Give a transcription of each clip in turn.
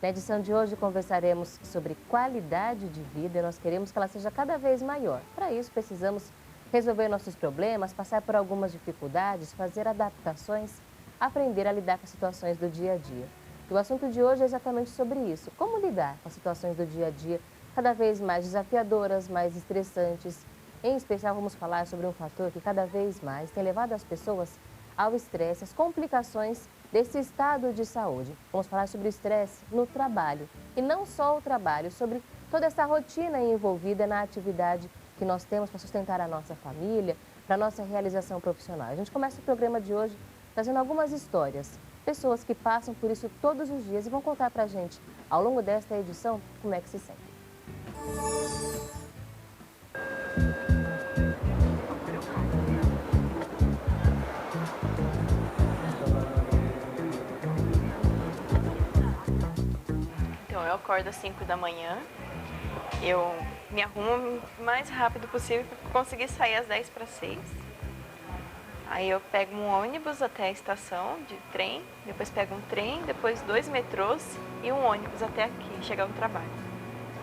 Na edição de hoje conversaremos sobre qualidade de vida e nós queremos que ela seja cada vez maior. Para isso precisamos resolver nossos problemas, passar por algumas dificuldades, fazer adaptações, aprender a lidar com as situações do dia a dia. E o assunto de hoje é exatamente sobre isso, como lidar com as situações do dia a dia cada vez mais desafiadoras, mais estressantes. Em especial vamos falar sobre um fator que cada vez mais tem levado as pessoas ao estresse, às complicações desse estado de saúde. Vamos falar sobre o estresse no trabalho. E não só o trabalho, sobre toda essa rotina envolvida na atividade que nós temos para sustentar a nossa família, para a nossa realização profissional. A gente começa o programa de hoje trazendo algumas histórias. Pessoas que passam por isso todos os dias e vão contar para a gente, ao longo desta edição, como é que se sentem. Então, eu acordo às 5 da manhã, eu me arrumo o mais rápido possível para conseguir sair às 10 para 6. Aí eu pego um ônibus até a estação de trem, depois pego um trem, depois 2 metrôs e um ônibus até aqui, chegar no trabalho.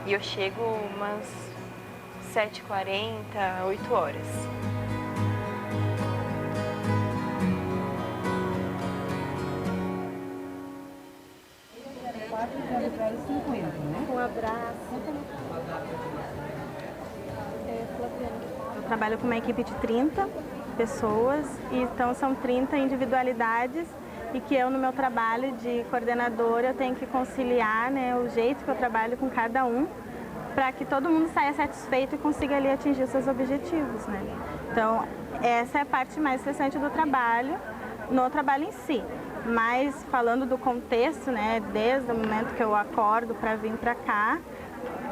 E eu chego umas 7h40, 8 horas. Um abraço. Eu trabalho com uma equipe de 30 pessoas, e então são 30 individualidades e que eu, no meu trabalho de coordenadora, eu tenho que conciliar, né, o jeito que eu trabalho com cada um, para que todo mundo saia satisfeito e consiga ali atingir os seus objetivos, né? Então, essa é a parte mais estressante do trabalho, no trabalho em si. Mas falando do contexto, né, desde o momento que eu acordo para vir para cá,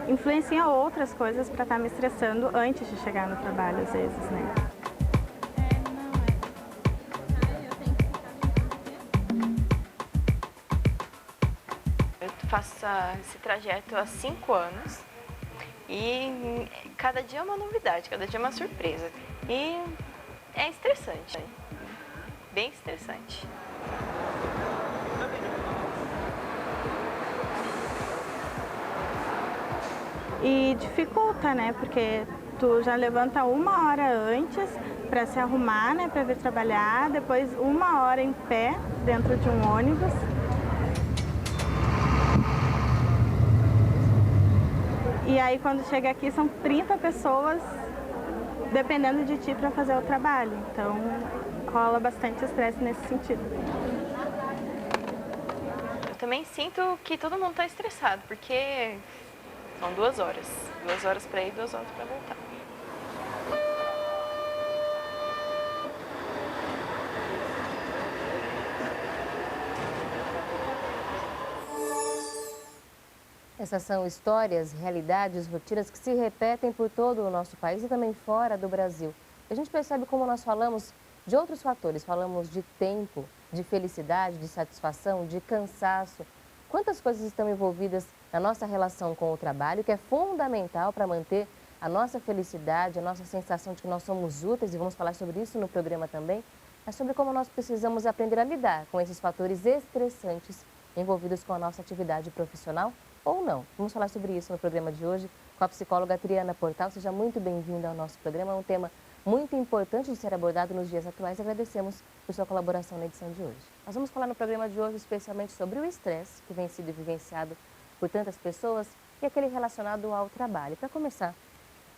influencia outras coisas para estar me estressando antes de chegar no trabalho, às vezes, né? Eu faço esse trajeto há 5 anos e cada dia é uma novidade, cada dia é uma surpresa. E é estressante, bem estressante. E dificulta, né? Porque tu já levanta 1 hora antes para se arrumar, né? Para vir trabalhar, depois 1 hora em pé dentro de um ônibus. E aí quando chega aqui são 30 pessoas dependendo de ti para fazer o trabalho. Então rola bastante estresse nesse sentido. Eu também sinto que todo mundo está estressado, porque são 2 horas. 2 horas para ir, 2 horas para voltar. Essas são histórias, realidades, rotinas que se repetem por todo o nosso país e também fora do Brasil. A gente percebe como nós falamos de outros fatores, falamos de tempo, de felicidade, de satisfação, de cansaço. Quantas coisas estão envolvidas na nossa relação com o trabalho, que é fundamental para manter a nossa felicidade, a nossa sensação de que nós somos úteis, e vamos falar sobre isso no programa também, é sobre como nós precisamos aprender a lidar com esses fatores estressantes envolvidos com a nossa atividade profissional ou não. Vamos falar sobre isso no programa de hoje com a psicóloga Triana Portal. Seja muito bem-vinda ao nosso programa. É um tema muito importante de ser abordado nos dias atuais. Agradecemos por sua colaboração na edição de hoje. Nós vamos falar no programa de hoje especialmente sobre o estresse que vem sido vivenciado por tantas pessoas e aquele relacionado ao trabalho. Para começar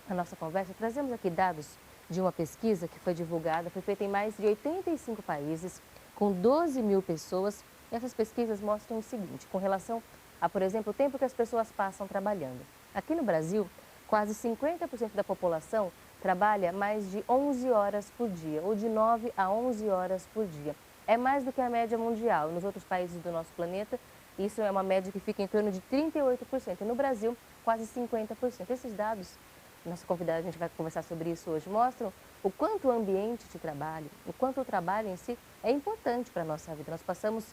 a nossa conversa, trazemos aqui dados de uma pesquisa que foi divulgada, foi feita em mais de 85 países, com 12 mil pessoas. E essas pesquisas mostram o seguinte, com relação a, por exemplo, o tempo que as pessoas passam trabalhando. Aqui no Brasil, quase 50% da população trabalha mais de 11 horas por dia, ou de 9 a 11 horas por dia. É mais do que a média mundial. Nos outros países do nosso planeta, isso é uma média que fica em torno de 38%. E no Brasil, quase 50%. Esses dados, nossa convidada, a gente vai conversar sobre isso hoje, mostram o quanto o ambiente de trabalho, o quanto o trabalho em si é importante para a nossa vida. Nós passamos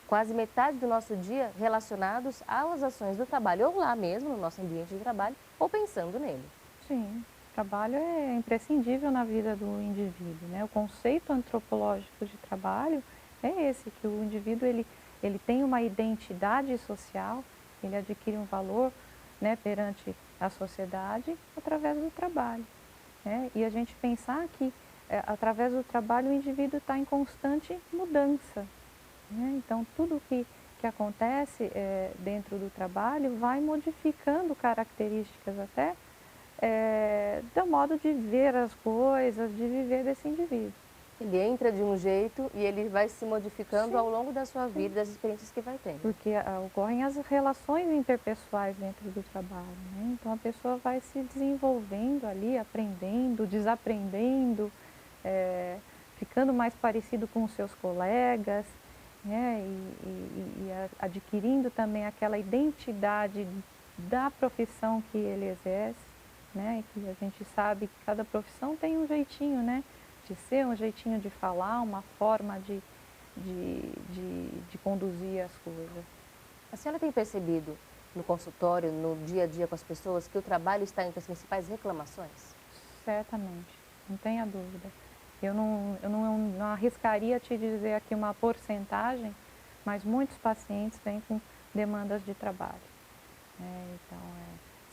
quase metade do nosso dia relacionados às ações do trabalho, ou lá mesmo, no nosso ambiente de trabalho, ou pensando nele. Sim, o trabalho é imprescindível na vida do indivíduo, né? O conceito antropológico de trabalho é esse, que o indivíduo ele tem uma identidade social que ele adquire um valor, né, perante a sociedade através do trabalho, né? E a gente pensar que através do trabalho o indivíduo está em constante mudança, né? Então tudo que acontece dentro do trabalho vai modificando características até do modo de ver as coisas, de viver desse indivíduo. Ele entra de um jeito e ele vai se modificando Sim, ao longo da sua sim. vida, das experiências que vai tendo. Porque ocorrem as relações interpessoais dentro do trabalho, né? Então a pessoa vai se desenvolvendo ali, aprendendo, desaprendendo, ficando mais parecido com os seus colegas, né? E adquirindo também aquela identidade da profissão que ele exerce, né? E que a gente sabe que cada profissão tem um jeitinho, né, de ser, um jeitinho de falar, uma forma de conduzir as coisas. A senhora tem percebido no consultório, no dia a dia com as pessoas, que o trabalho está entre as principais reclamações? Certamente, não tenha dúvida. Eu não arriscaria te dizer aqui uma porcentagem, mas muitos pacientes vêm com demandas de trabalho, né? Então,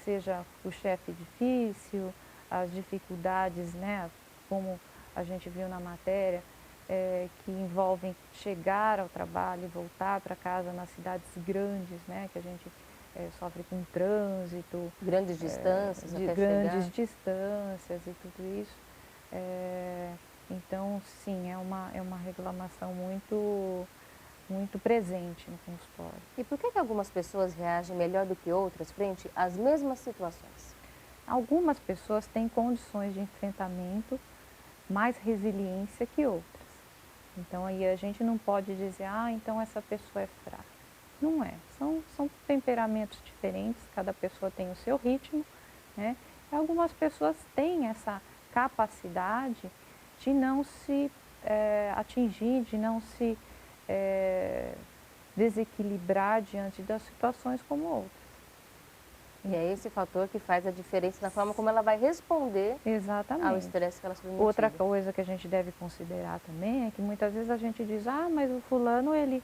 seja o chefe difícil, as dificuldades, né, como a gente viu na matéria, que envolvem chegar ao trabalho e voltar para casa nas cidades grandes, né, que a gente sofre com trânsito, Grandes distâncias de até grandes chegar? distâncias e tudo isso. Então, sim, é uma reclamação muito presente no consultório. E por que algumas pessoas reagem melhor do que outras frente às mesmas situações? Algumas pessoas têm condições de enfrentamento, mais resiliência que outras. Então, aí a gente não pode dizer, então essa pessoa é fraca. Não é. São temperamentos diferentes, cada pessoa tem o seu ritmo, né? E algumas pessoas têm essa capacidade de não se atingir, de não se desequilibrar diante das situações como outras. E é esse fator que faz a diferença na forma como ela vai responder ao Exatamente. estresse que ela submetida. Outra coisa que a gente deve considerar também é que muitas vezes a gente diz, mas o fulano ele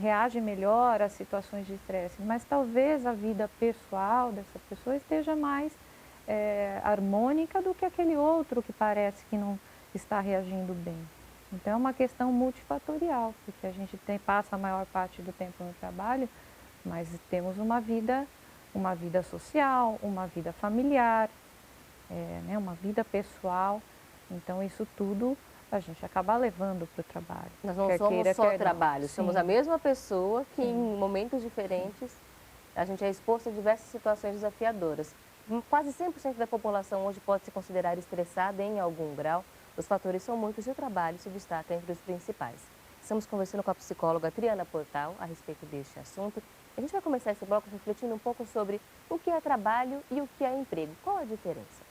reage melhor às situações de estresse, mas talvez a vida pessoal dessa pessoa esteja mais harmônica do que aquele outro que parece que não está reagindo bem. Então é uma questão multifatorial, porque a gente passa a maior parte do tempo no trabalho, mas temos uma vida social, uma vida familiar, né, uma vida pessoal. Então isso tudo a gente acaba levando para o trabalho. Nós não Quer somos queira, só quer não. trabalho, somos Sim. a mesma pessoa que Sim. em momentos diferentes a gente é exposto a diversas situações desafiadoras. Quase 100% da população hoje pode se considerar estressada em algum grau. Os fatores são muitos e o trabalho se destaca entre os principais. Estamos conversando com a psicóloga Triana Portal a respeito deste assunto. A gente vai começar esse bloco refletindo um pouco sobre o que é trabalho e o que é emprego. Qual a diferença?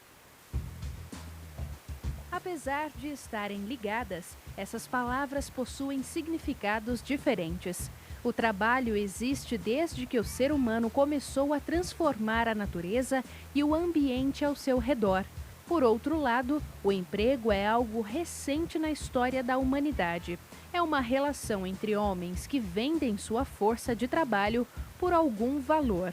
Apesar de estarem ligadas, essas palavras possuem significados diferentes. O trabalho existe desde que o ser humano começou a transformar a natureza e o ambiente ao seu redor. Por outro lado, o emprego é algo recente na história da humanidade. É uma relação entre homens que vendem sua força de trabalho por algum valor.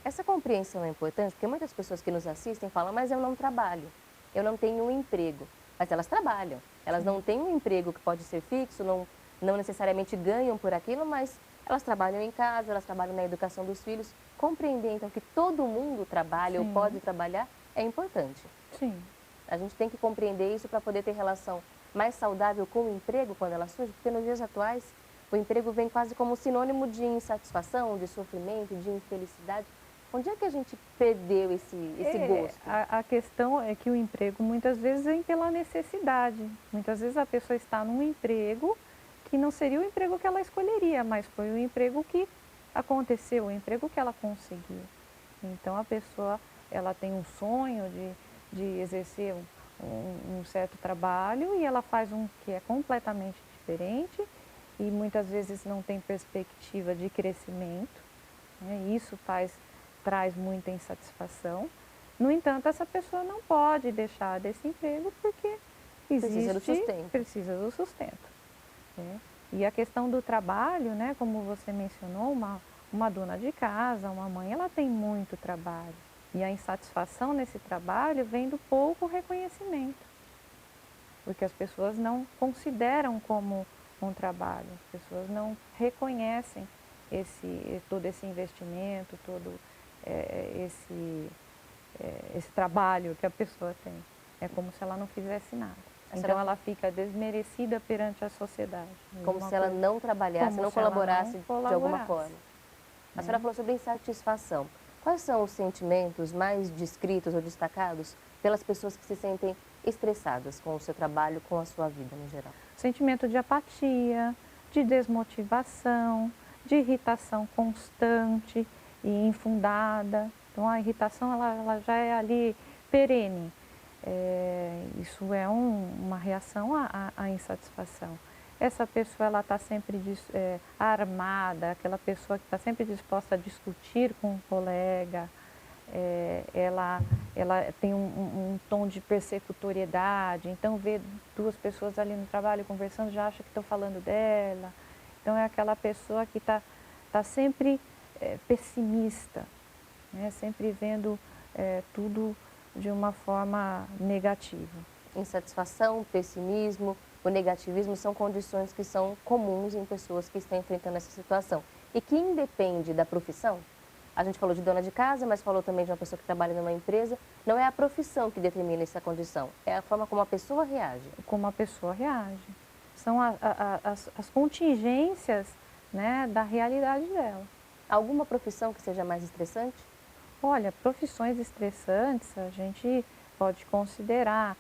Essa compreensão é importante porque muitas pessoas que nos assistem falam, mas eu não trabalho, eu não tenho um emprego. Mas elas trabalham, elas não têm um emprego que pode ser fixo, não necessariamente ganham por aquilo, mas elas trabalham em casa, elas trabalham na educação dos filhos. Compreender, então, que todo mundo trabalha ou Sim. pode trabalhar é importante. Sim. A gente tem que compreender isso para poder ter relação mais saudável com o emprego quando ela surge, porque nos dias atuais o emprego vem quase como sinônimo de insatisfação, de sofrimento, de infelicidade. Onde é que a gente perdeu esse gosto? A questão é que o emprego muitas vezes vem pela necessidade. Muitas vezes a pessoa está num emprego que não seria o emprego que ela escolheria, mas foi o emprego que aconteceu, o emprego que ela conseguiu. Então a pessoa ela tem um sonho de exercer um certo trabalho e ela faz um que é completamente diferente e muitas vezes não tem perspectiva de crescimento, né? Isso traz muita insatisfação. No entanto, essa pessoa não pode deixar desse emprego porque Precisa do sustento. precisa do sustento, né? E a questão do trabalho, né, como você mencionou, uma dona de casa, uma mãe, ela tem muito trabalho. E a insatisfação nesse trabalho vem do pouco reconhecimento, porque as pessoas não consideram como um trabalho, as pessoas não reconhecem todo esse investimento, todo esse trabalho que a pessoa tem. É como se ela não fizesse nada. Então ela fica desmerecida perante a sociedade. Como se ela não trabalhasse, não colaborasse de alguma forma. A senhora falou sobre insatisfação. Quais são os sentimentos mais descritos ou destacados pelas pessoas que se sentem estressadas com o seu trabalho, com a sua vida no geral? Sentimento de apatia, de desmotivação, de irritação constante e infundada. Então a irritação ela já é ali perene. Isso é uma reação à insatisfação. Essa pessoa ela está sempre armada, aquela pessoa que está sempre disposta a discutir com um colega, ela tem um tom de persecutoriedade, então vê duas pessoas ali no trabalho conversando, já acha que estão falando dela. Então é aquela pessoa que está sempre pessimista, né? Sempre vendo tudo de uma forma negativa. Insatisfação, pessimismo, o negativismo são condições que são comuns em pessoas que estão enfrentando essa situação e que independe da profissão. A gente falou de dona de casa, mas falou também de uma pessoa que trabalha numa empresa. Não é a profissão que determina essa condição, é a forma como a pessoa reage. Como a pessoa reage. São as contingências, né, da realidade dela. Alguma profissão que seja mais estressante? Olha, profissões estressantes a gente pode considerar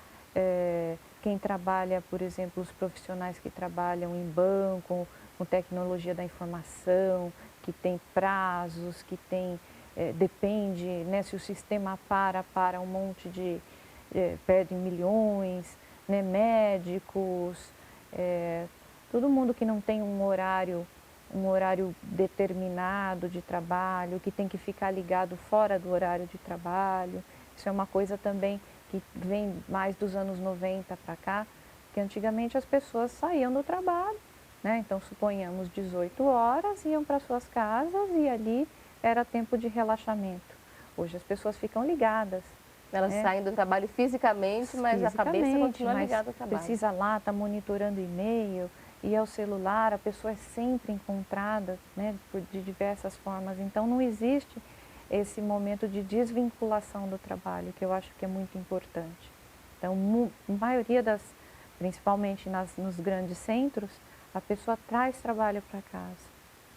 quem trabalha, por exemplo, os profissionais que trabalham em banco, com tecnologia da informação, que tem prazos, que tem, depende, né, se o sistema para um monte de, perdem milhões, né, médicos, todo mundo que não tem um horário determinado de trabalho, que tem que ficar ligado fora do horário de trabalho. Isso é uma coisa também que vem mais dos anos 90 para cá, que antigamente as pessoas saíam do trabalho, né? Então, suponhamos 18 horas, iam para suas casas e ali era tempo de relaxamento. Hoje as pessoas ficam ligadas. Elas saem do trabalho fisicamente, mas a cabeça continua ligada ao trabalho. Precisa lá, está monitorando e-mail, e ao celular, a pessoa é sempre encontrada, né, de diversas formas. Então, não existe esse momento de desvinculação do trabalho, que eu acho que é muito importante. Então, a maioria principalmente nos grandes centros, a pessoa traz trabalho para casa.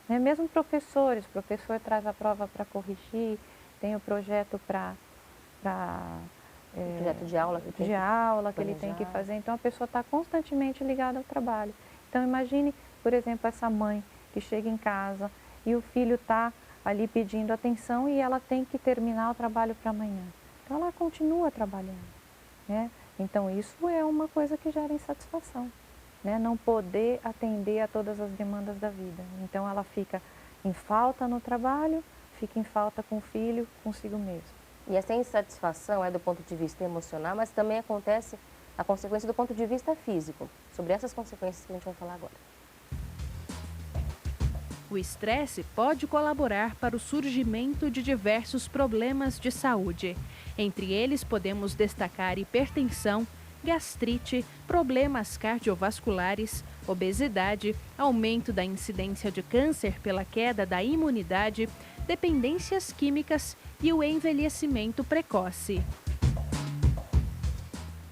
Né? Mesmo professores, o professor traz a prova para corrigir, tem o projeto projeto de aula que ele tem que fazer. Então, a pessoa está constantemente ligada ao trabalho. Então, imagine, por exemplo, essa mãe que chega em casa e o filho está ali pedindo atenção e ela tem que terminar o trabalho para amanhã. Então, ela continua trabalhando, né? Então, isso é uma coisa que gera insatisfação, né? Não poder atender a todas as demandas da vida. Então, ela fica em falta no trabalho, fica em falta com o filho, consigo mesmo. E essa insatisfação é do ponto de vista emocional, mas também acontece a consequência do ponto de vista físico. Sobre essas consequências que a gente vai falar agora. O estresse pode colaborar para o surgimento de diversos problemas de saúde. Entre eles, podemos destacar hipertensão, gastrite, problemas cardiovasculares, obesidade, aumento da incidência de câncer pela queda da imunidade, dependências químicas e o envelhecimento precoce.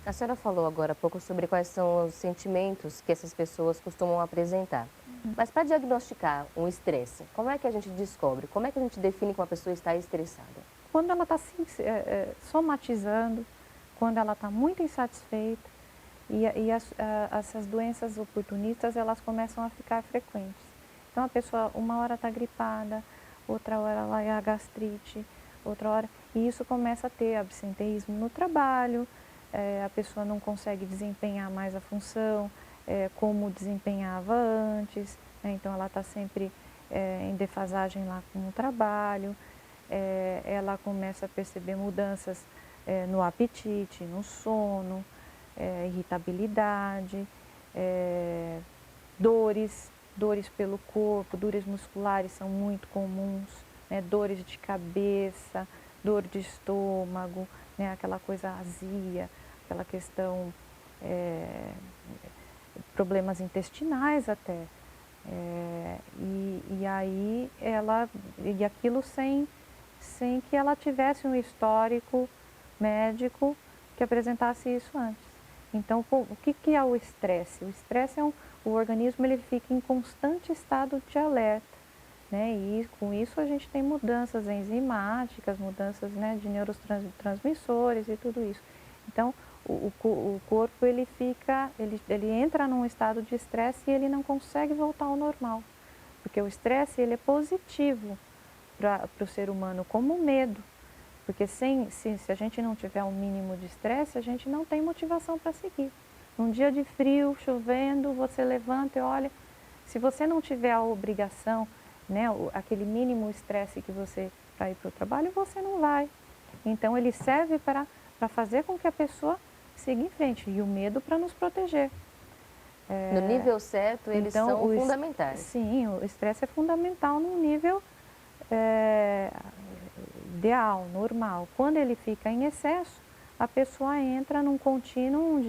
A senhora falou agora há pouco sobre quais são os sentimentos que essas pessoas costumam apresentar. Mas para diagnosticar um estresse, como é que a gente descobre? Como é que a gente define que uma pessoa está estressada? Quando ela está somatizando, quando ela está muito insatisfeita e essas doenças oportunistas elas começam a ficar frequentes. Então a pessoa uma hora está gripada, outra hora ela é a gastrite, outra hora... E isso começa a ter absenteísmo no trabalho, a pessoa não consegue desempenhar mais a função como desempenhava antes, né? Então ela está sempre em defasagem lá com o trabalho, ela começa a perceber mudanças no apetite, no sono, irritabilidade, dores pelo corpo, dores musculares são muito comuns, né? Dores de cabeça, dor de estômago, né? Aquela coisa azia, aquela questão, problemas intestinais até. E aí e aquilo sem que ela tivesse um histórico médico que apresentasse isso antes. Então, o que é o estresse? O estresse o organismo ele fica em constante estado de alerta, né? E com isso a gente tem mudanças enzimáticas, mudanças, né, de neurotransmissores e tudo isso. Então, o corpo ele entra num estado de estresse e ele não consegue voltar ao normal, porque o estresse ele é positivo para o ser humano, como o medo, porque se a gente não tiver um mínimo de estresse, a gente não tem motivação para seguir. Num dia de frio, chovendo, você levanta e olha, se você não tiver a obrigação, né, aquele mínimo estresse que você para ir para o trabalho, você não vai. Então ele serve para fazer com que a pessoa siga em frente e o medo para nos proteger. No nível certo, eles Então, são fundamentais. Sim, o estresse é fundamental num nível ideal, normal. Quando ele fica em excesso, a pessoa entra num contínuo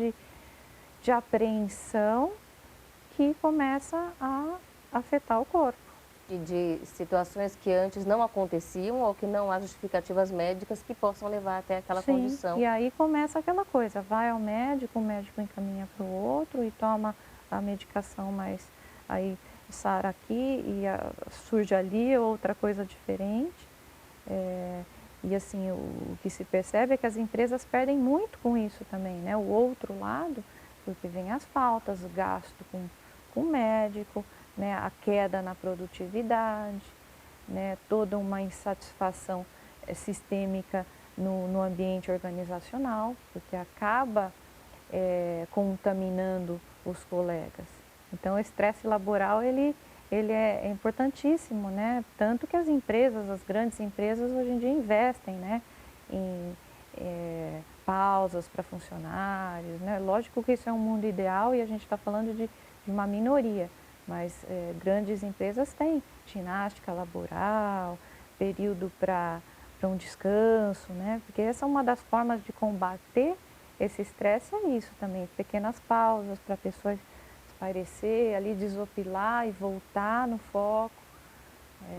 de apreensão que começa a afetar o corpo. E de situações que antes não aconteciam ou que não há justificativas médicas que possam levar até aquela condição. E aí começa aquela coisa, vai ao médico, o médico encaminha para o outro e toma a medicação, mas aí sara aqui e surge ali outra coisa diferente. E assim, o que se percebe é que as empresas perdem muito com isso também, né? O outro lado, porque vem as faltas, o gasto com o médico, né? A queda na produtividade, né? Toda uma insatisfação sistêmica no ambiente organizacional, porque acaba contaminando os colegas. Então, o estresse laboral, ele é importantíssimo, né? Tanto que as empresas, as grandes empresas, hoje em dia investem, né, em pausas para funcionários, né? Lógico que isso é um mundo ideal e a gente está falando de uma minoria, mas grandes empresas têm ginástica laboral, período para um descanso, né? Porque essa é uma das formas de combater esse estresse, é isso também, pequenas pausas para a pessoa espairecer, ali desopilar e voltar no foco.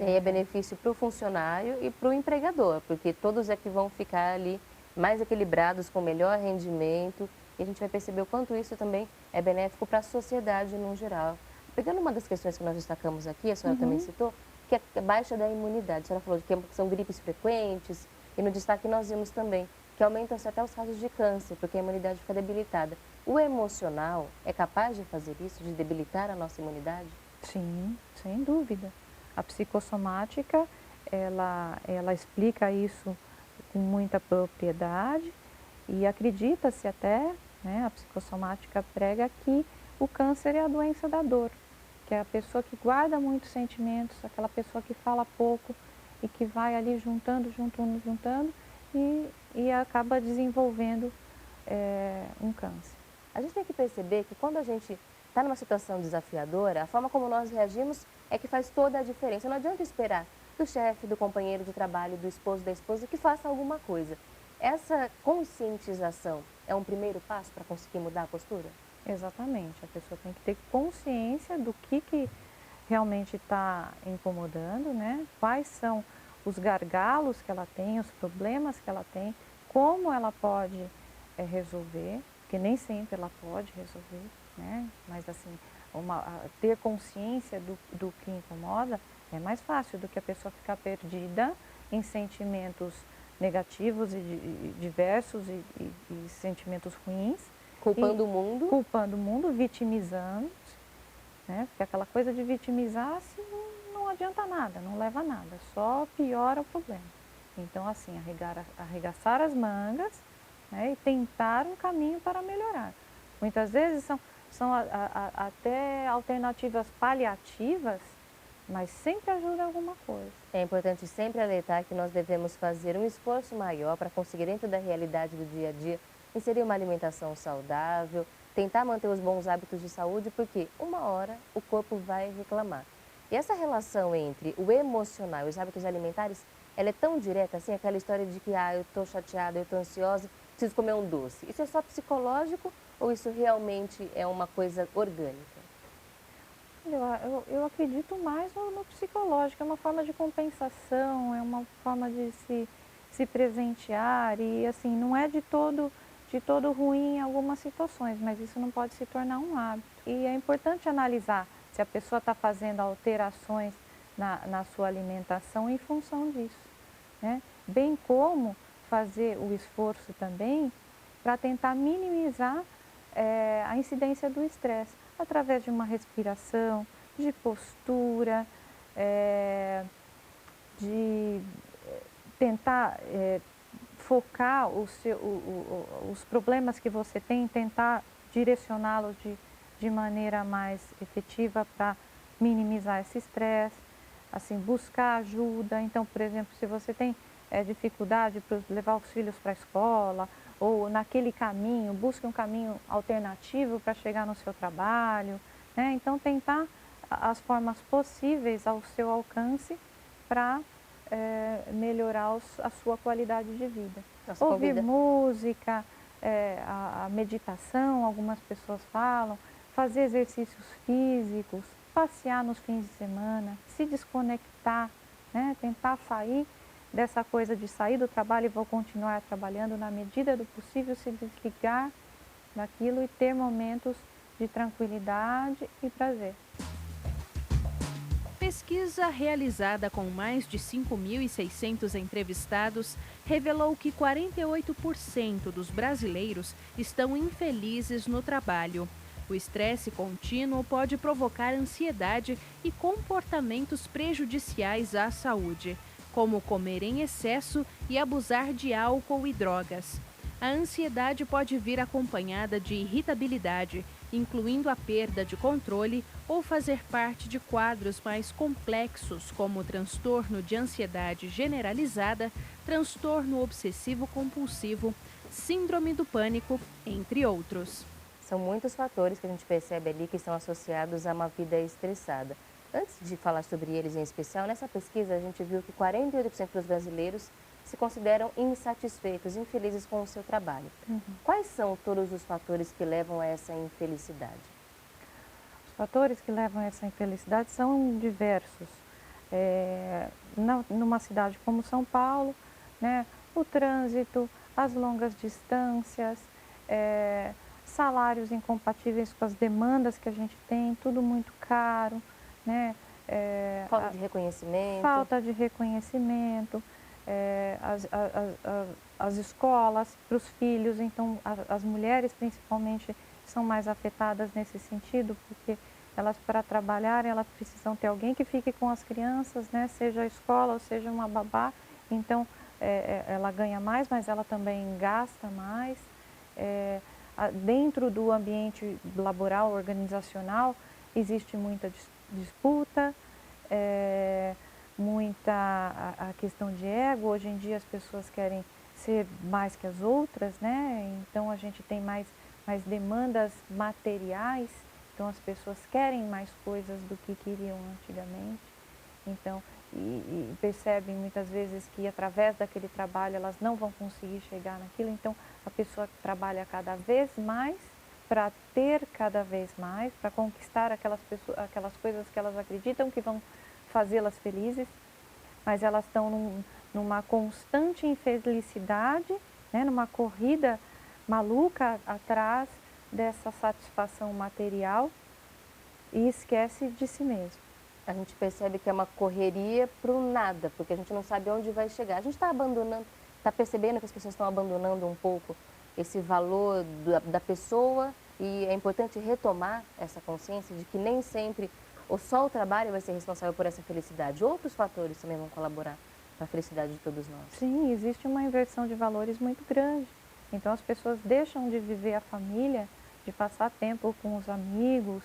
E aí é benefício para o funcionário e para o empregador, porque todos é que vão ficar ali mais equilibrados, com melhor rendimento, e a gente vai perceber o quanto isso também é benéfico para a sociedade no geral. Pegando uma das questões que nós destacamos aqui, a senhora também citou, que é a baixa da imunidade. A senhora falou de que são gripes frequentes, e no destaque nós vimos também que aumentam-se até os casos de câncer, porque a imunidade fica debilitada. O emocional é capaz de fazer isso, de debilitar a nossa imunidade? Sim, sem dúvida. A psicossomática, ela explica isso com muita propriedade e acredita-se até, né, a psicossomática prega que o câncer é a doença da dor, que é a pessoa que guarda muitos sentimentos, aquela pessoa que fala pouco e que vai ali juntando e acaba desenvolvendo um câncer. A gente tem que perceber que quando a gente está numa situação desafiadora, a forma como nós reagimos é que faz toda a diferença. Não adianta esperar do chefe, do companheiro de trabalho, do esposo, da esposa, que faça alguma coisa. Essa conscientização é um primeiro passo para conseguir mudar a postura? Exatamente, a pessoa tem que ter consciência do que realmente está incomodando, né? Quais são os gargalos que ela tem, os problemas que ela tem, como ela pode resolver, porque nem sempre ela pode resolver, né? Mas assim, ter consciência do que incomoda é mais fácil do que a pessoa ficar perdida em sentimentos negativos e diversos e sentimentos ruins. Culpando o mundo. Culpando o mundo, vitimizando, né? Porque aquela coisa de vitimizar-se não adianta nada, não leva a nada, só piora o problema. Então, assim, arregaçar as mangas, né, e tentar um caminho para melhorar. Muitas vezes são até alternativas paliativas, mas sempre ajuda alguma coisa. É importante sempre alertar que nós devemos fazer um esforço maior para conseguir, dentro da realidade do dia a dia, inserir uma alimentação saudável, tentar manter os bons hábitos de saúde, porque uma hora o corpo vai reclamar. E essa relação entre o emocional e os hábitos alimentares, ela é tão direta assim, aquela história de que eu estou chateada, eu estou ansiosa, preciso comer um doce. Isso é só psicológico ou isso realmente é uma coisa orgânica? Eu acredito mais no psicológico, é uma forma de compensação, é uma forma de se presentear e assim, não é de todo ruim em algumas situações, mas isso não pode se tornar um hábito. E é importante analisar se a pessoa está fazendo alterações na sua alimentação em função disso, né? Bem como fazer o esforço também para tentar minimizar a incidência do estresse, através de uma respiração, de postura, de tentar focar os problemas que você tem, tentar direcioná-los de maneira mais efetiva para minimizar esse estresse, assim, buscar ajuda. Então, por exemplo, se você tem dificuldade para levar os filhos para a escola, ou naquele caminho, busque um caminho alternativo para chegar no seu trabalho, né? Então, tentar as formas possíveis ao seu alcance para melhorar a sua qualidade de vida. Nossa, Ouvir música, a meditação, algumas pessoas falam, fazer exercícios físicos, passear nos fins de semana, se desconectar, né? Tentar sair dessa coisa de sair do trabalho e vou continuar trabalhando, na medida do possível se desligar daquilo e ter momentos de tranquilidade e prazer. Pesquisa realizada com mais de 5.600 entrevistados revelou que 48% dos brasileiros estão infelizes no trabalho. O estresse contínuo pode provocar ansiedade e comportamentos prejudiciais à saúde, como comer em excesso e abusar de álcool e drogas. A ansiedade pode vir acompanhada de irritabilidade, incluindo a perda de controle ou fazer parte de quadros mais complexos, como transtorno de ansiedade generalizada, transtorno obsessivo-compulsivo, síndrome do pânico, entre outros. São muitos fatores que a gente percebe ali que estão associados a uma vida estressada. Antes de falar sobre eles em especial, nessa pesquisa a gente viu que 48% dos brasileiros se consideram insatisfeitos, infelizes com o seu trabalho. Quais são todos os fatores que levam a essa infelicidade? Os fatores que levam a essa infelicidade são diversos. Numa cidade como São Paulo, né, o trânsito, as longas distâncias, salários incompatíveis com as demandas que a gente tem, tudo muito caro, né? Falta de reconhecimento. Falta de reconhecimento, as escolas para os filhos, então as mulheres principalmente são mais afetadas nesse sentido, porque elas para trabalhar, elas precisam ter alguém que fique com as crianças, né? Seja a escola ou seja uma babá, então ela ganha mais, mas ela também gasta mais. Dentro do ambiente laboral, organizacional, existe muita disputa, muita a questão de ego. Hoje em dia as pessoas querem ser mais que as outras, né? Então a gente tem mais demandas materiais, então as pessoas querem mais coisas do que queriam antigamente. Então, e percebem muitas vezes que através daquele trabalho elas não vão conseguir chegar naquilo, então a pessoa trabalha cada vez mais para ter cada vez mais, para conquistar aquelas coisas que elas acreditam que vão fazê-las felizes, mas elas estão numa constante infelicidade, né, numa corrida maluca atrás dessa satisfação material e esquece de si mesmo. A gente percebe que é uma correria para o nada, porque a gente não sabe onde vai chegar. A gente está abandonando, está percebendo que as pessoas estão abandonando um pouco esse valor da pessoa e é importante retomar essa consciência de que nem sempre só o trabalho vai ser responsável por essa felicidade. Outros fatores também vão colaborar para a felicidade de todos nós. Sim, existe uma inversão de valores muito grande. Então as pessoas deixam de viver a família, de passar tempo com os amigos,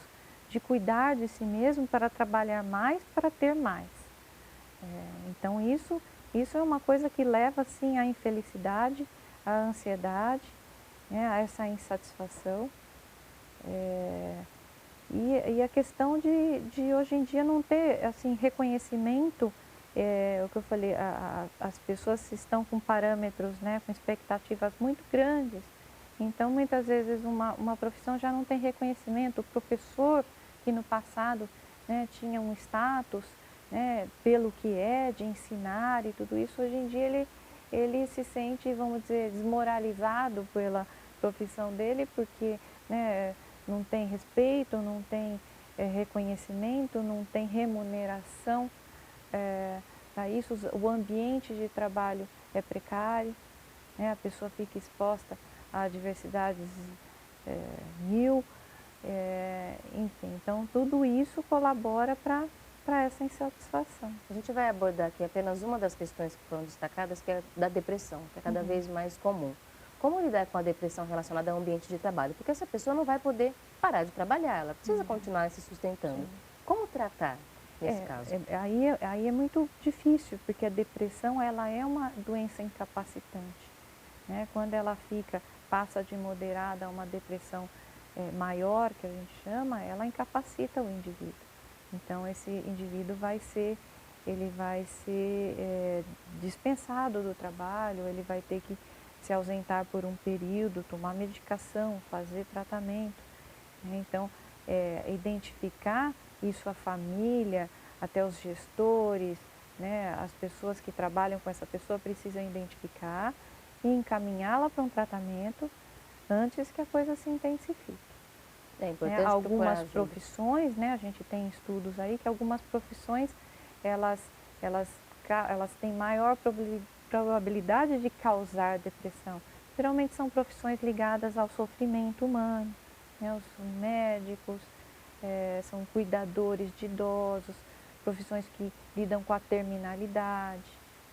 de cuidar de si mesmo para trabalhar mais, para ter mais. Então isso é uma coisa que leva sim à infelicidade, à ansiedade, né, a essa insatisfação. E a questão de hoje em dia não ter assim, reconhecimento, o que eu falei, as pessoas estão com parâmetros, né, com expectativas muito grandes. Então, muitas vezes, uma profissão já não tem reconhecimento. O professor, que no passado, né, tinha um status, né, pelo que é, de ensinar e tudo isso, hoje em dia ele se sente, vamos dizer, desmoralizado pela profissão dele, porque, né, não tem respeito, não tem reconhecimento, não tem remuneração para isso. O ambiente de trabalho é precário, né, a pessoa fica exposta a adversidades mil, enfim. Então, tudo isso colabora para essa insatisfação. A gente vai abordar aqui apenas uma das questões que foram destacadas, que é da depressão, que é cada vez mais comum. Como lidar com a depressão relacionada ao ambiente de trabalho? Porque essa pessoa não vai poder parar de trabalhar, ela precisa continuar se sustentando. Como tratar nesse caso? Aí é muito difícil, porque a depressão ela é uma doença incapacitante, né? Quando ela passa de moderada a uma depressão maior, que a gente chama, ela incapacita o indivíduo. Então, esse indivíduo vai ser dispensado do trabalho, ele vai ter que se ausentar por um período, tomar medicação, fazer tratamento, né? Então, identificar isso à família, até os gestores, né? As pessoas que trabalham com essa pessoa precisam identificar e encaminhá-la para um tratamento antes que a coisa se intensifique. É importante algumas profissões, né, a gente tem estudos aí que algumas profissões elas têm maior probabilidade de causar depressão. Geralmente são profissões ligadas ao sofrimento humano, né, os médicos, são cuidadores de idosos, profissões que lidam com a terminalidade,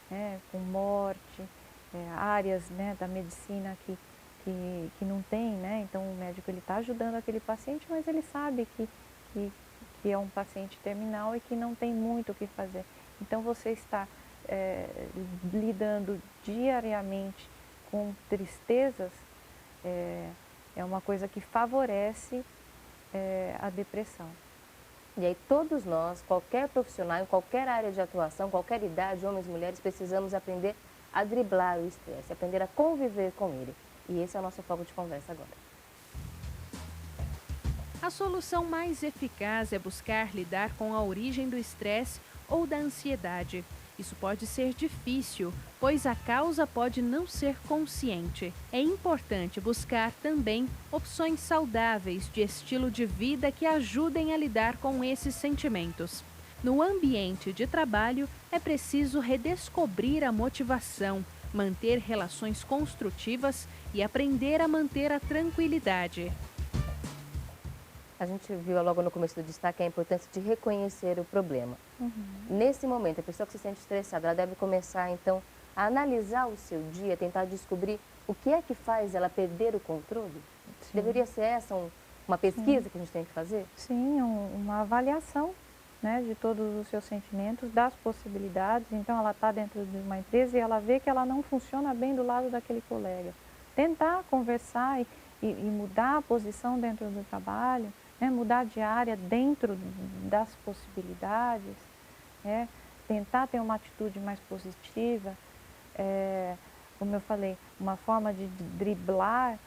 né, com morte, áreas, né, da medicina que não tem, né? Então o médico ele está ajudando aquele paciente, mas ele sabe que é um paciente terminal e que não tem muito o que fazer. Então você está lidando diariamente com tristezas, é uma coisa que favorece a depressão. E aí todos nós, qualquer profissional, em qualquer área de atuação, qualquer idade, homens e mulheres, precisamos aprender a driblar o estresse, aprender a conviver com ele. E esse é o nosso foco de conversa agora. A solução mais eficaz é buscar lidar com a origem do estresse ou da ansiedade. Isso pode ser difícil, pois a causa pode não ser consciente. É importante buscar também opções saudáveis de estilo de vida que ajudem a lidar com esses sentimentos. No ambiente de trabalho, é preciso redescobrir a motivação, manter relações construtivas e aprender a manter a tranquilidade. A gente viu logo no começo do destaque a importância de reconhecer o problema. Nesse momento, a pessoa que se sente estressada, ela deve começar, então, a analisar o seu dia, tentar descobrir o que é que faz ela perder o controle? Sim. Deveria ser essa uma pesquisa que a gente tem que fazer? Sim, uma avaliação, né, de todos os seus sentimentos, das possibilidades. Então, ela está dentro de uma empresa e ela vê que ela não funciona bem do lado daquele colega. Tentar conversar e mudar a posição dentro do trabalho, né, mudar de área dentro das possibilidades, né, tentar ter uma atitude mais positiva. Como eu falei, uma forma de driblar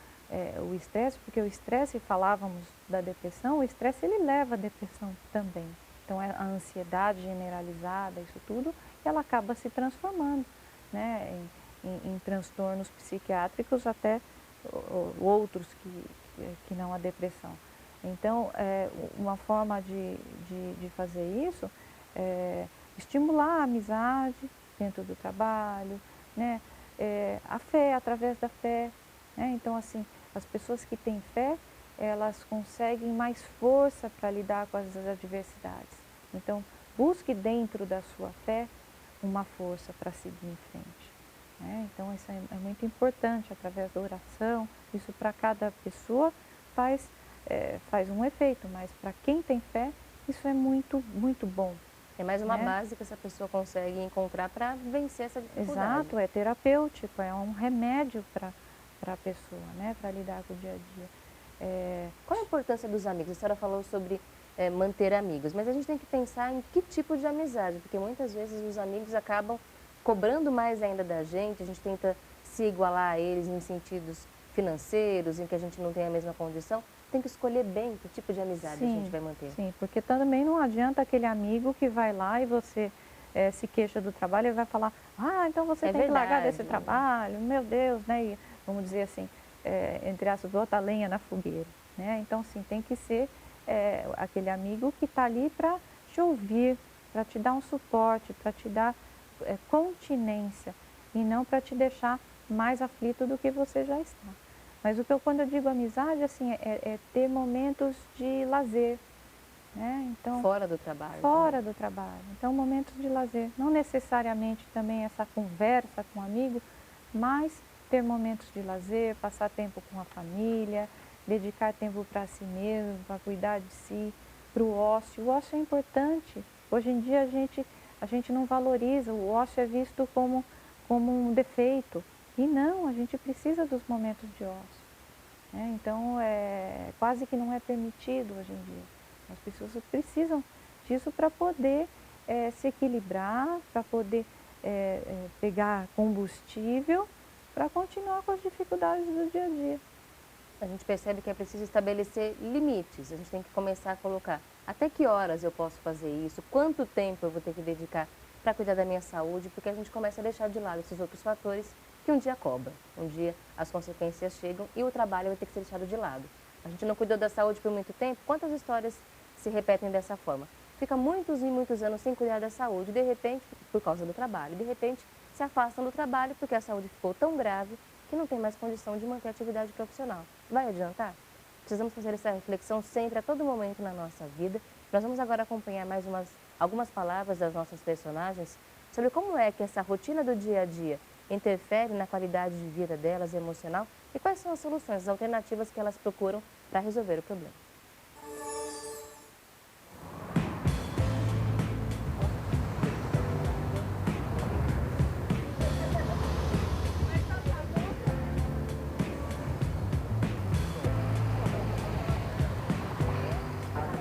o estresse, porque o estresse, falávamos da depressão, o estresse ele leva à depressão também. Então, a ansiedade generalizada, isso tudo, ela acaba se transformando, né, em transtornos psiquiátricos, até outros que não a depressão. Então, uma forma de fazer isso é estimular a amizade dentro do trabalho, né, a fé, através da fé, né? Então, assim, as pessoas que têm fé, elas conseguem mais força para lidar com as adversidades. Então, busque dentro da sua fé uma força para seguir em frente, né? Então, isso é muito importante, através da oração. Isso para cada pessoa faz um efeito, mas para quem tem fé, isso é muito, muito bom. É mais uma base que essa pessoa consegue encontrar para vencer essa dificuldade. Exato, é terapêutico, é um remédio para a pessoa, né, para lidar com o dia a dia. Qual a importância dos amigos? A senhora falou sobre manter amigos, mas a gente tem que pensar em que tipo de amizade, porque muitas vezes os amigos acabam cobrando mais ainda da gente, a gente tenta se igualar a eles em sentidos financeiros, em que a gente não tem a mesma condição. Tem que escolher bem que tipo de amizade a gente vai manter. Sim, porque também não adianta aquele amigo que vai lá e você se queixa do trabalho e vai falar, então você tem que largar desse trabalho, meu Deus, né? E, vamos dizer assim, entre aspas, botar lenha na fogueira, né? Então, sim, tem que ser aquele amigo que está ali para te ouvir, para te dar um suporte, para te dar continência e não para te deixar mais aflito do que você já está. Mas quando eu digo amizade, assim, é ter momentos de lazer, né? Então, fora do trabalho. Fora do trabalho. Então, momentos de lazer. Não necessariamente também essa conversa com um amigo, mas ter momentos de lazer, passar tempo com a família, dedicar tempo para si mesmo, para cuidar de si, para o ócio. O ócio é importante. Hoje em dia a gente não valoriza, o ócio é visto como um defeito. E não, a gente precisa dos momentos de ócio, né? Então, quase que não é permitido hoje em dia. As pessoas precisam disso para poder se equilibrar, para poder pegar combustível, para continuar com as dificuldades do dia a dia. A gente percebe que é preciso estabelecer limites, a gente tem que começar a colocar até que horas eu posso fazer isso, quanto tempo eu vou ter que dedicar para cuidar da minha saúde, porque a gente começa a deixar de lado esses outros fatores que um dia cobra, um dia as consequências chegam e o trabalho vai ter que ser deixado de lado. A gente não cuidou da saúde por muito tempo, quantas histórias se repetem dessa forma? Fica muitos e muitos anos sem cuidar da saúde, de repente, por causa do trabalho, de repente se afastam do trabalho porque a saúde ficou tão grave que não tem mais condição de manter a atividade profissional. Vai adiantar? Precisamos fazer essa reflexão sempre, a todo momento na nossa vida. Nós vamos agora acompanhar mais algumas palavras das nossas personagens sobre como é que essa rotina do dia a dia interfere na qualidade de vida delas, emocional, e quais são as soluções, as alternativas que elas procuram para resolver o problema.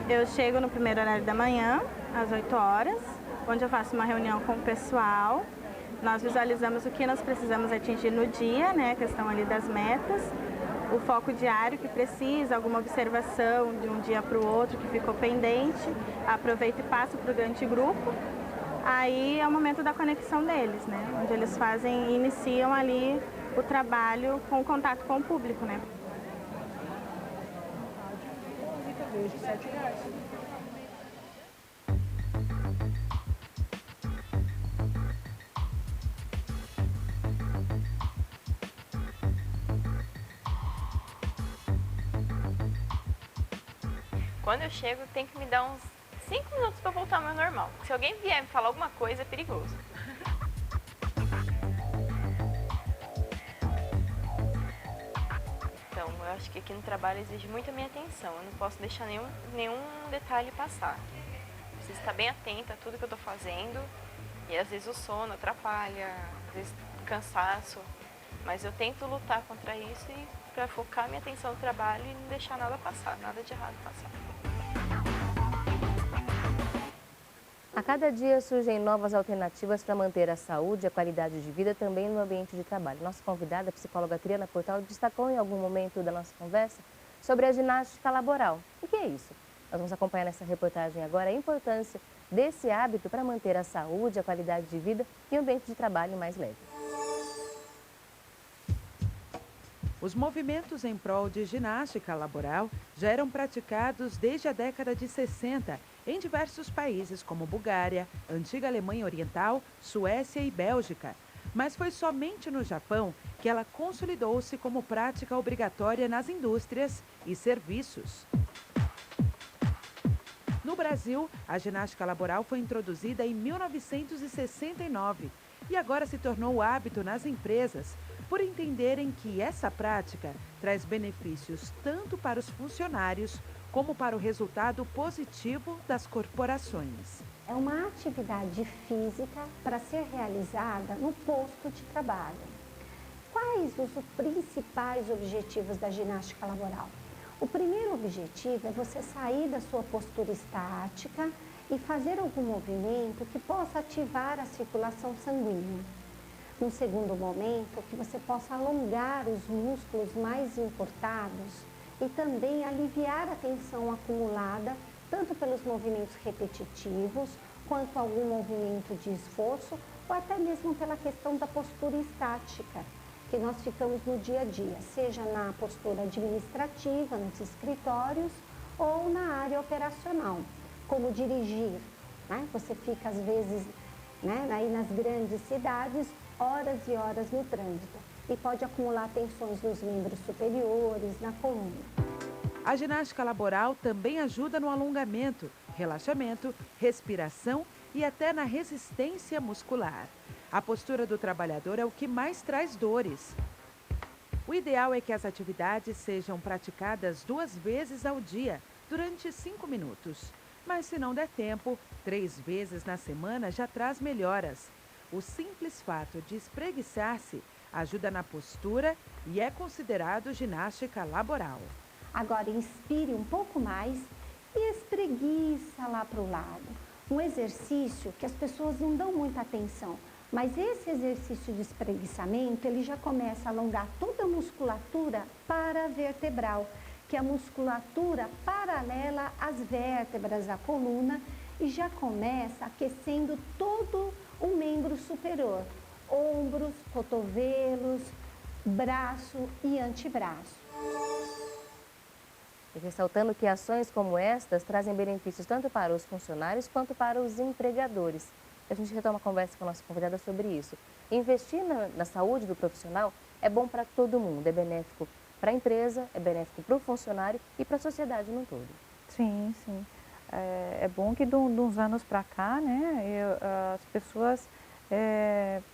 Eu chego no primeiro horário da manhã, às 8 horas, onde eu faço uma reunião com o pessoal. Nós visualizamos o que nós precisamos atingir no dia, né, a questão ali das metas, o foco diário que precisa, alguma observação de um dia para o outro que ficou pendente, aproveito e passo para o grande grupo. Aí é o momento da conexão deles, né, onde eles iniciam ali o trabalho com o contato com o público, né. Quando eu chego, tem que me dar uns 5 minutos para voltar ao meu normal. Se alguém vier me falar alguma coisa, é perigoso. Então, eu acho que aqui no trabalho exige muito a minha atenção. Eu não posso deixar nenhum detalhe passar. Preciso estar bem atenta a tudo que eu estou fazendo. E às vezes o sono atrapalha, às vezes o cansaço. Mas eu tento lutar contra isso para focar minha atenção no trabalho e não deixar nada passar, nada de errado passar. A cada dia surgem novas alternativas para manter a saúde e a qualidade de vida também no ambiente de trabalho. Nossa convidada, a psicóloga Triana Portal, destacou em algum momento da nossa conversa sobre a ginástica laboral. O que é isso? Nós vamos acompanhar nessa reportagem agora a importância desse hábito para manter a saúde, a qualidade de vida e um ambiente de trabalho mais leve. Os movimentos em prol de ginástica laboral já eram praticados desde a década de 60 em diversos países como Bulgária, antiga Alemanha Oriental, Suécia e Bélgica. Mas foi somente no Japão que ela consolidou-se como prática obrigatória nas indústrias e serviços. No Brasil, a ginástica laboral foi introduzida em 1969 e agora se tornou hábito nas empresas, por entenderem que essa prática traz benefícios tanto para os funcionários como para o resultado positivo das corporações. É uma atividade física para ser realizada no posto de trabalho. Quais os principais objetivos da ginástica laboral? O primeiro objetivo é você sair da sua postura estática e fazer algum movimento que possa ativar a circulação sanguínea. Num segundo momento, que você possa alongar os músculos mais encurtados e também aliviar a tensão acumulada, tanto pelos movimentos repetitivos, quanto algum movimento de esforço, ou até mesmo pela questão da postura estática, que nós ficamos no dia a dia, seja na postura administrativa, nos escritórios, ou na área operacional, como dirigir, né? Você fica às vezes, né, aí nas grandes cidades, horas e horas no trânsito e pode acumular tensões nos membros superiores, na coluna. A ginástica laboral também ajuda no alongamento, relaxamento, respiração e até na resistência muscular. A postura do trabalhador é o que mais traz dores. O ideal é que as atividades sejam praticadas 2 vezes ao dia, durante 5 minutos. Mas se não der tempo, 3 vezes na semana já traz melhoras. O simples fato de espreguiçar-se ajuda na postura e é considerado ginástica laboral. Agora inspire um pouco mais e espreguiça lá para o lado. Um exercício que as pessoas não dão muita atenção, mas esse exercício de espreguiçamento, ele já começa a alongar toda a musculatura paravertebral, que é a musculatura paralela às vértebras da coluna e já começa aquecendo todo o membro superior, ombros, cotovelos, braço e antebraço. E ressaltando que ações como estas trazem benefícios tanto para os funcionários quanto para os empregadores. A gente retoma a conversa com a nossa convidada sobre isso. Investir na saúde do profissional é bom para todo mundo, é benéfico para a empresa, é benéfico para o funcionário e para a sociedade no todo. Sim, sim. É bom que de uns anos para cá, né, as pessoas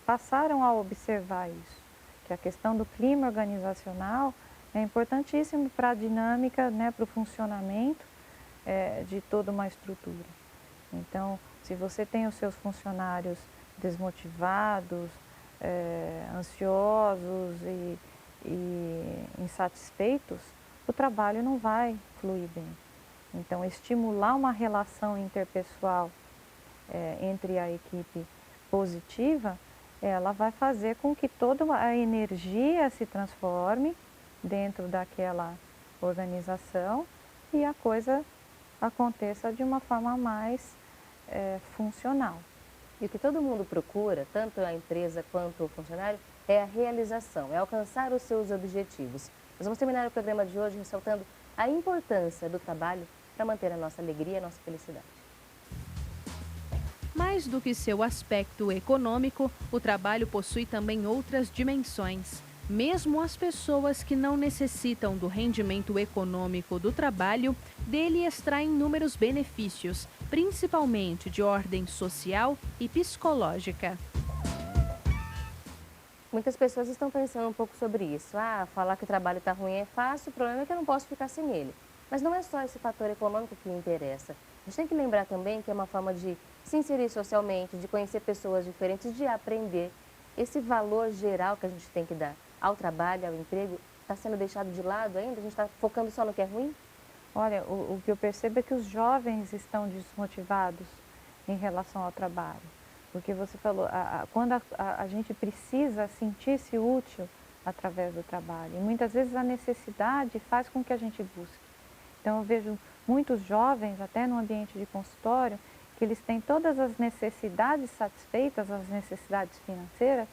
passaram a observar isso, que a questão do clima organizacional é importantíssimo para a dinâmica, né, para o funcionamento de toda uma estrutura. Então, se você tem os seus funcionários desmotivados, ansiosos e insatisfeitos, o trabalho não vai fluir bem. Então, estimular uma relação interpessoal entre a equipe positiva, ela vai fazer com que toda a energia se transforme dentro daquela organização e a coisa aconteça de uma forma mais funcional. E o que todo mundo procura, tanto a empresa quanto o funcionário, é a realização, é alcançar os seus objetivos. Nós vamos terminar o programa de hoje ressaltando a importância do trabalho para manter a nossa alegria e a nossa felicidade. Mais do que seu aspecto econômico, o trabalho possui também outras dimensões. Mesmo as pessoas que não necessitam do rendimento econômico do trabalho, dele extraem inúmeros benefícios, principalmente de ordem social e psicológica. Muitas pessoas estão pensando um pouco sobre isso. Falar que o trabalho está ruim é fácil, o problema é que eu não posso ficar sem ele. Mas não é só esse fator econômico que interessa. A gente tem que lembrar também que é uma forma de se inserir socialmente, de conhecer pessoas diferentes, de aprender. Esse valor geral que a gente tem que dar ao trabalho, ao emprego, está sendo deixado de lado ainda? A gente está focando só no que é ruim? Olha, o que eu percebo é que os jovens estão desmotivados em relação ao trabalho. Porque você falou, quando a gente precisa sentir-se útil através do trabalho. E muitas vezes a necessidade faz com que a gente busque. Então eu vejo muitos jovens, até no ambiente de consultório, que eles têm todas as necessidades satisfeitas, as necessidades financeiras,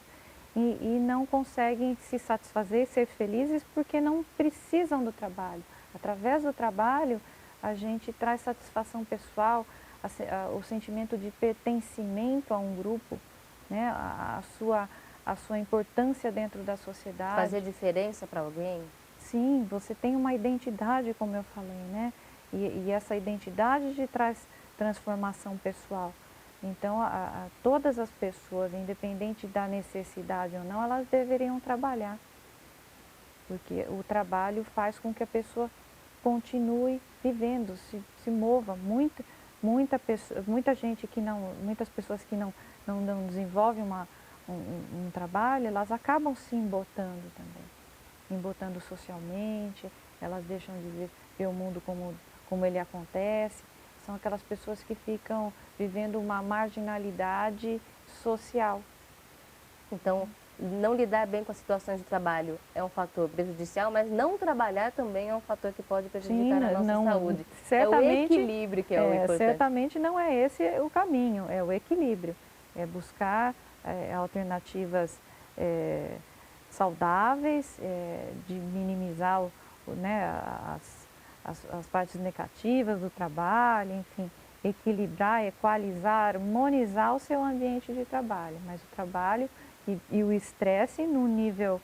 e não conseguem se satisfazer e ser felizes porque não precisam do trabalho. Através do trabalho, a gente traz satisfação pessoal, o sentimento de pertencimento a um grupo, né? a sua importância dentro da sociedade. Fazer diferença para alguém? Sim, você tem uma identidade, como eu falei, né? E essa identidade te traz transformação pessoal. Então, todas as pessoas, independente da necessidade ou não, elas deveriam trabalhar. Porque o trabalho faz com que a pessoa continue vivendo, se mova. Muita gente que não, muitas pessoas que não desenvolvem um trabalho, elas acabam se embotando também. Embotando socialmente, elas deixam de ver o mundo como ele acontece. São aquelas pessoas que ficam vivendo uma marginalidade social. Então, não lidar bem com as situações de trabalho é um fator prejudicial, mas não trabalhar também é um fator que pode prejudicar a nossa saúde. Certamente, é o equilíbrio que é o importante. Certamente não é esse o caminho, é o equilíbrio. É buscar alternativas saudáveis, de minimizar né, as partes negativas do trabalho, enfim, equilibrar, equalizar, harmonizar o seu ambiente de trabalho. Mas o trabalho e o estresse no nível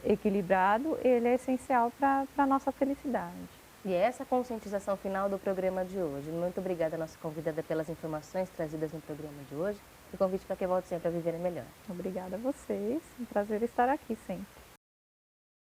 equilibrado, ele é essencial para a nossa felicidade. E é essa conscientização final do programa de hoje. Muito obrigada à nossa convidada pelas informações trazidas no programa de hoje e convite para que volte sempre a viver melhor. Obrigada a vocês, um prazer estar aqui sempre.